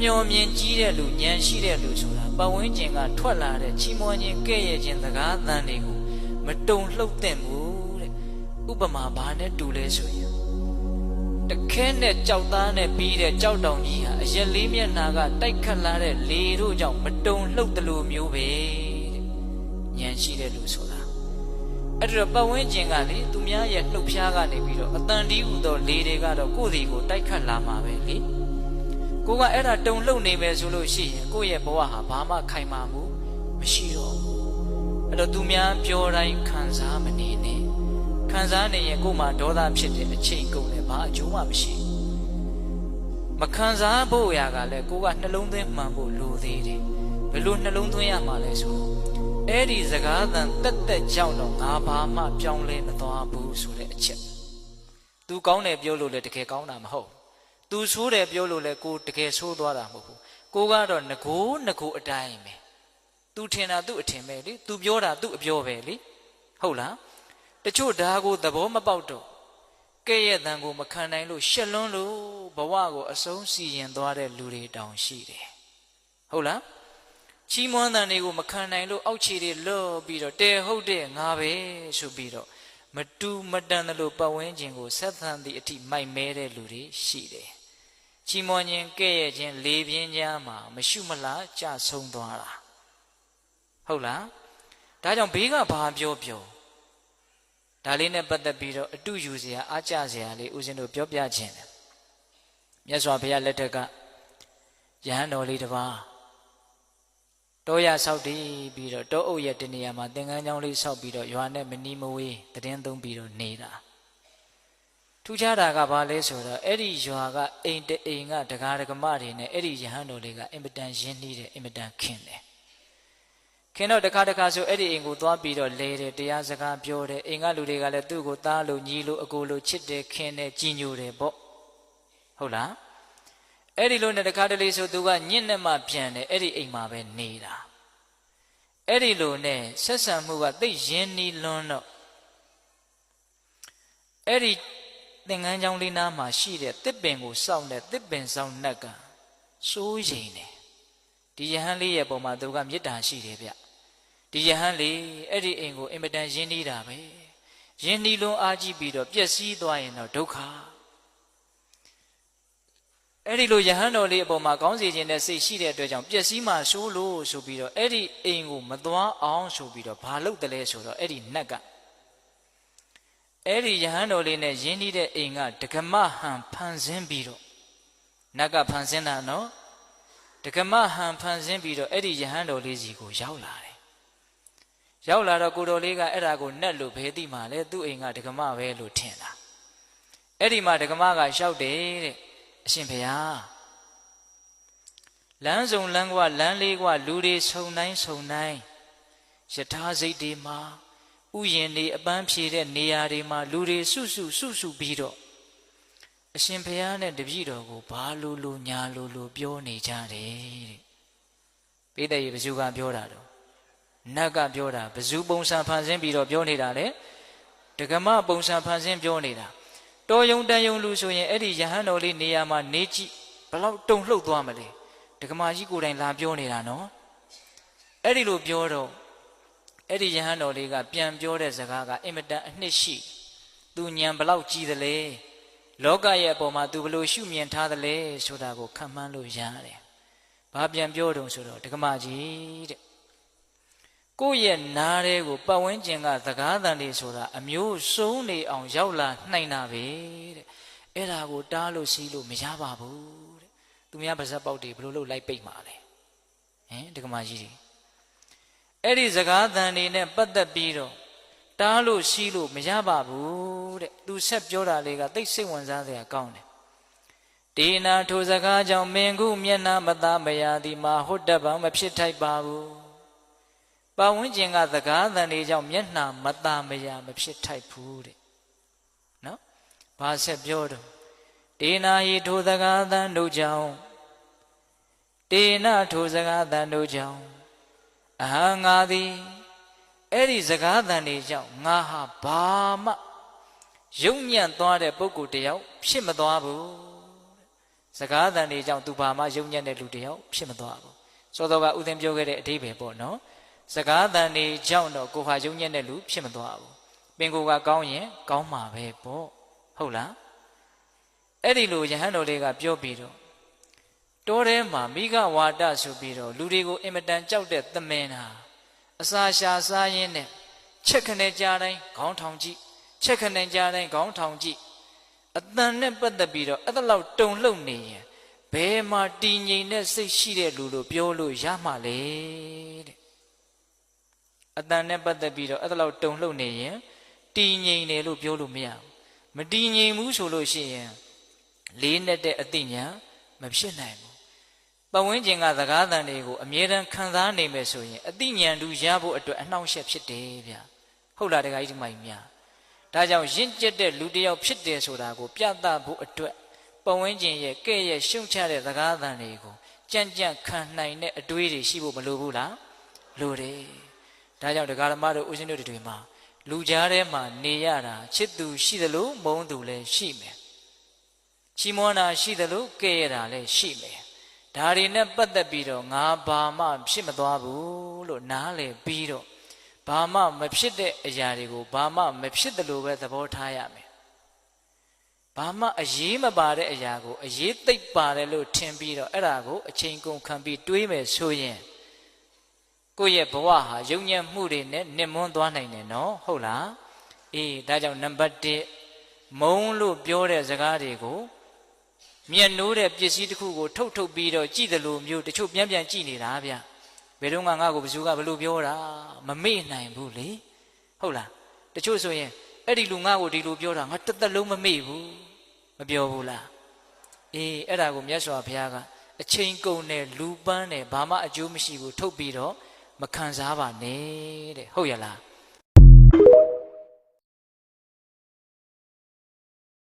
မျှော်မြင်ကြီးတဲ့လူဉာဏ်ရှိတဲ့လူဆိုတာပတ်ဝန်းကျင်ကထွက်လာတဲ့ချီးမွမ်းခြင်းကဲ့ရဲ့ခြင်းစကားသံတွေကိုမတုံလှုပ်သင့်ဘူးတဲ့ဥပမာဘာနဲ့တူလဲဆိုရင်တခဲနဲ့ကြောက်သားနဲ့ပြီးတဲ့ကြောက်တောင်ကြီးဟာအရက်လေးမျက်နှာကတိုက်ခတ်လာတဲ့လေတို့ကြောင့်မတုံလှုပ်တယ်လို့မျိုးပဲတဲ့ဉာဏ်ရှိတဲ့လူဆိုတာအဲ့တော့ပတ်ဝန်းကျင်ကလေသူများရဲ့လှုပ်ရှားကနေပြီးတော့အတန်တီးဟူသောလေတွေကတော့ကိုယ့်စီကိုတိုက်ခတ်လာမှာပဲလေကိုကအဲ့ဒါတုံလှုပ်နေမယ်ဆိုလို့ရှိရင်ကိုယ့်ရဲ့ဘဝဟာဘာမှခိုင်မာမှုမရှိတော့ဘူးအဲ့တော့သူများပြောတိုင်းခံစားမနေနဲ့ခံစားနေရင်ကိုယ်မှာဒေါသဖြစ်တဲ့အချိန်ကုန်တယ်ဘာအကျိုးမှမရှိမခံစားဖို့ရာကလည်းကိုကနှလုံးသွင်းမှန်ဖို့လိုသေးတယ်ဘယ်လိုနှလုံးသွင်းရမှာလဲဆိုတော့အဲ့ဒီစကားသံတက်တက်ကြောင့်တော့ငါဘာမှပြောင်းလဲမသွားဘူးဆိုတဲ့အချက်သူကောင်းတယ်ပြောလို့လည်းတကယ်ကောင်းတာမဟုတ်သူဆိုးတယ်ပြောလို့လည်းကိုတကယ်ဆိုးသွားတာမဟုတ်ဘူးကိုကတော့ငကိုအတိုင်းပဲသူထင်တာသူ့အထင်ပဲလေသူပြောတာသူ့အပြောပဲလေဟုတ်လားတချို့ဓာကိုသဘောမပေါက်တော့ကဲ့ရဲ့တန်ကိုမခံနိုင်လို့ရှက်လွန်းလို့ဘဝကိုအဆုံးစီရင်သွားတဲ့လူတွေတောင်ရှိတယ်ဟုတ်လားချီးမွမ်းတန်တွေကိုမခံနိုင်လို့အောက်ခြေတွေလော့ပြီးတော့တဲဟုတ်တဲ့ငါပဲဆိုပြီးတော့မတူမတန်တယ်လို့ပတ်ဝန်းကျင်ကိုဆက်သန်သည့်အထိမိုက်မဲတဲ့လူတွေရှိတယ်ချီးမွမ်းခြင်းကဲ့ရဲ့ခြင်းလေပြင်းကြားမှာမရှုမလားကြဆုံးသွားတာဟုတ်လားဒါကြောင့်ဘေးကဘာပြောဒါလေးနဲ့ပတ်သက်ပြီးတော့အတူယူစရာအားကျစရာလေးဦးဇင်းတို့ပြောပြခြင်းတယ်မြတ်စွာဘုရားလက်ထက်ကယဟန်တော်လေးတစ်ပါးတောရဆောက်တည်ပြီးတော့တောအုပ်ရဲ့တနေရာမှာသင်္ကန်းကျောင်းလေးဆောက်ပြီးတော့ရွာနဲ့မနီးမဝေးတည်င်းသုံးပြီးတော့နေတာထူးခြားတာကဘာလဲဆိုတော့အဲ့ဒီရွာကအိမ်တအိမ်ကဒကာဒကမတွေနဲ့အဲ့ဒီယဟန်တော်လေးကအင်မတန်ရင်းနှီးတယ်အင်မတန်ခင်တယ်ခင်တော့တခါဆိုအဲ့ဒီအိမ်ကိုသွားပြီးတော့လဲတယ်တရားစကားပြောတယ်အိမ်ကလူတွေကလည်းသူ့ကိုသားလို့ညီလို့အကိုလို့ချစ်တယ်ခင်တယ်ကြည်ညိုတယ်ပေါ့ဟုတ်လားအဲ့ဒီလိုနဲ့တခါတလေဆိုသူကညင့်နဲ့မှပြန်တယ်အဲ့ဒီအိမ်မှာပဲနေတာအဲ့ဒီလိုနဲ့ဆက်ဆံမှုကသိရင်းနှီးလွန်းတော့အဲ့ဒီသင်္ကန်းကျောင်းလေးနားမှာရှိတဲ့တစ်ပင်ကိုစောင့်တဲ့တစ်ပင်ဆောင်နှက်ကစိုးရိမ်တယ်ဒီယဟန်လေးရဲ့ပုံမှာသူကမေတ္တာရှိတယ်ဗျဒီယဟန်လေးအဲ့ဒီအိမ်ကိုအင်မတန်ရင်းနှီးတာပဲရင်းနှီးလွန်းအားကြီးပြီးတော့ပျက်စီးသွားရင်တော့ဒုက္ခအဲ့ဒီလိုယဟန်တော်လေးအပေါ်မှာကောင်းစေခြင်းနဲ့စိတ်ရှိတဲ့အတွက်ကြောင့်ပျက်စီးမှဆိုးလို့ဆိုပြီးတော့အဲ့ဒီအိမ်ကိုမသွားအောင်ဆိုပြီးတော့ဘာလုပ်တယ်လဲဆိုတော့အဲ့ဒီနတ်ကအဲ့ဒီယဟန်တော်လေးနဲ့ယင်းနှီးတဲ့အိမ်ကဒကမဟန်ဖန်ဆင်းပြီးတော့နတ်ကဖန်ဆင်းတာနော်ဒကမဟန်ဖန်ဆင်းပြီးတော့အဲ့ဒီယဟန်တော်လေးစီကိုရောက်လာတယ်ရောက်လာတော့ကိုတော်လေးကအဲ့ဒါကိုနတ်လို့ဘယ်သိမှလဲသူ့အိမ်ကဒကမပဲလို့ထင်တာအဲ့ဒီမှာဒကမကရှောက်တယ်တဲ့အရှင်ဘုရားလမ်းစုံလမ်းကွာလမ်းလေးကွာလူတွေဆုံတိုင်းယထာစိတ်တွေမှာဥယျာဉ်တွေအပန်းဖြေတဲ့နေရာတွေမှာလူတွေစုပြီးတော့အရှင်ဘုရားနဲ့တပည့်တော်ကိုဘာလို့ညာလို့ပြောနေကြတယ်တဲ့ပိဋကရေဘယ်သူကပြောတာတော့နတ်ကပြောတာဘယ်သူပုံစံဖန်ဆင်းပြီးတော့ပြောနေတာလဲဒကမပုံစံဖန်ဆင်းပြောနေတာတော်ယုံတန်ယုံလူဆိုရင်အဲ့ဒီယဟန်တော်လေးနေရာမှာနေကြည့်ဘလောက်တုံလှုပ်သွားမလဲဒကမကြီးကိုယ်တိုင်လာပြောနေတာနော်အဲ့ဒီလိုပြောတော့အဲ့ဒီယဟန်တော်လေးကပြန်ပြောတဲ့စကားကအင်မတန်အနှစ်ရှိသူညံဘလောက်ကြီးသလဲလောကရဲ့အပေါ်မှာသူဘလို့ရှုမြင်ထားသလဲဆိုတာကိုခံမှန်းလို့ရတယ်ဘာပြန်ပြောတုံဆိုတော့ဒကမကြီးတဲ့ကိုယ့်ရဲ့နားတွေကိုပတ်ဝန်းကျင်ကစကားသံတွေဆိုတာအမျိုးစုံနေအောင်ရောက်လာနိုင်တာပဲတဲ့အဲ့ဒါကိုတားလို့စီးလို့မရပါဘူးတဲ့သူများပါဇက်ပေါက်တွေဘလို့လို့လိုက်ပိတ်မှာလဲဒကမကြီးတွေအဲ့ဒီစကားသံတွေနဲ့ပတ်သက်ပြီးတော့တားလို့စီးလို့မရပါဘူးတဲ့သူဆက်ပြောတာလေးကသိစိတ်ဝင်စားစရာကောင်းတယ်ဒေနာထိုစကားကြောင့်မင်းခုမျက်နှာမသားမရသည်မှာဟုတ်တတ်ပါမဖြစ်ထိုက်ပါဘူးပတ်ဝန်းကျင်ကစကားသံတွေကြောင့်မျက်နှာမသားမရမဖြစ်ထိုက်ဘူးတဲ့နော်ဘာဆက်ပြောတော့ဒေနာဟိထိုစကားသံတို့ကြောင့်ဒေနာထိုစကားသံတို့ကြောင့်အဟံငါသည်အဲ့ဒီစကားသံတွေကြောင့်ငါဟာဘာမှယုံညံ့သွားတဲ့ပုဂ္ဂိုလ်တယောက်ဖြစ်မသွားဘူးစ စကားသံတွေကြောင့်သူဘာမှယုံညံ့တဲ့လူတယောက်ဖြစ်မသွားဘူးစောစောကဥသိမ်းပြောခဲ့တဲ့အဓိပ္ပာယ်ပေါ့နော်စကားသံတွေကြောင့်တော့ကိုဟာယုံညံ့တဲ့လူဖြစ်မသွားဘူးပင်ကိုယ်ကကောင်းရင်ကောင်းမှာပဲပေါ့ဟုတ်လားအဲ့ဒီလိုယဟန်တော်လေးကပြောပြီးတော့တောထဲမှာမိဂဝါဒဆိုပြီးတော့လူတွေကိုအင်မတန်ကြောက်တဲ့သမင်ဟာအစာရှာစားရင်းနဲ့ချက်ခနဲ့ကြားတိုင်းခေါင်းထောင်ကြည့်ချက်ခနဲ့ကြားတိုင်းခေါင်းထောင်ကြည့်အတန်နဲ့ပတ်သက်ပြီးတော့အဲ့ဒါလောက်တုံလှုပ်နေရင်ဘယ်မှာတည်ငြိမ်တဲ့စိတ်ရှိတဲ့လူလို့ပြောလို့ရမှာလေတဲ့အတန်နဲ့ပတ်သက်ပြီးတော့အဲ့ဒါလောက်တုံလှုပ်နေရင်တည်ငြိမ်တယ်လို့ပြောလို့မရဘူးမတည်ငြိမ်ဘူးဆိုလို့ရှိရင်လေးနဲ့တဲ့အသိဉာဏ်မဖြစ်နိုင်ဘူးပတ်ဝန်းကျင်ကစကားသံတွေကိုအမြဲတမ်းခံစားနေမယ်ဆိုရင်အသိဉာဏ်တူရဖို့အတွက်အနှောင့်အယှက်ဖြစ်တယ်ဗျဟုတ်လားတခါကြီးဒီမိုင်များဒါကြောင့်ရင့်ကျက်တဲ့လူတစ်ယောက်ဖြစ်တယ်ဆိုတာကိုပြသဖို့အတွက်ပတ်ဝန်းကျင်ရဲ့ကဲ့ရဲ့ရှုံချတဲ့စကားသံတွေကိုကြံ့ကြံ့ခံနိုင်တဲ့အတွေးတွေရှိဖို့မလိုဘူးလားလိုတယ်ဒါကြောင့်ဒကာဓမ္မတို့ဦးဇင်းတို့တွေမှာလူကြားထဲမှာနေရတာချစ်သူရှိသလိုမုန်းသူလည်းရှိမယ်ချီးမွမ်းတာရှိသလိုကဲ့ရဲ့တာလည်းရှိမယ်ဒါတွေနဲ့ပတ်သက်ပြီးတော့ငါဘာမှဖြစ်မသွားဘူးလို့နားလည်ပြီးတော့ဘာမှမဖြစ်တဲ့အရာတွေကိုဘာမှမဖြစ်တယ်လို့ပဲသဘောထားရမယ်ဘာမှအရေးမပါတဲ့အရာကိုအရေးသိပ်ပါတယ်လို့ထင်ပြီးတော့အဲ့ဒါကိုအချိန်ကုန်ခံပြီးတွေးမယ်ဆိုရင်ကိုယ့်ရဲ့ဘဝဟာယုံညံ့မှုတွေနဲ့နစ်မွန်းသွားနိုင်တယ်နော်ဟုတ်လားအေးဒါကြောင့်နံပါတ်1မုံလို့ပြောတဲ့စကားတွေကိုမျက်နှိုးတဲ့ပစ္စည်းတစ်ခုကိုထုတ်ပြီးတော့ကြည့်တယ်လို့မျိုးတချို့ပြန်ကြည့်နေတာဗျဘယ်တော့မှငါ့ကိုဘယ်သူကဘလို့ပြောတာမမေ့နိုင်ဘူးလေဟုတ်လားတချို့ဆိုရင်အဲ့ဒီလူငါ့ကိုဒီလိုပြောတာငါတစ်သက်လုံးမမေ့ဘူးမပြောဘူးလားအေးအဲ့ဒါကိုမြတ်စွာဘုရားကအချိန်ကုန်တဲ့လူပန်းတဲ့ဘာမှအကျိုးမရှိဘူးထုတ်ပြီးတော့မခံစားပါနဲ့တဲ့ဟုတ်ရလား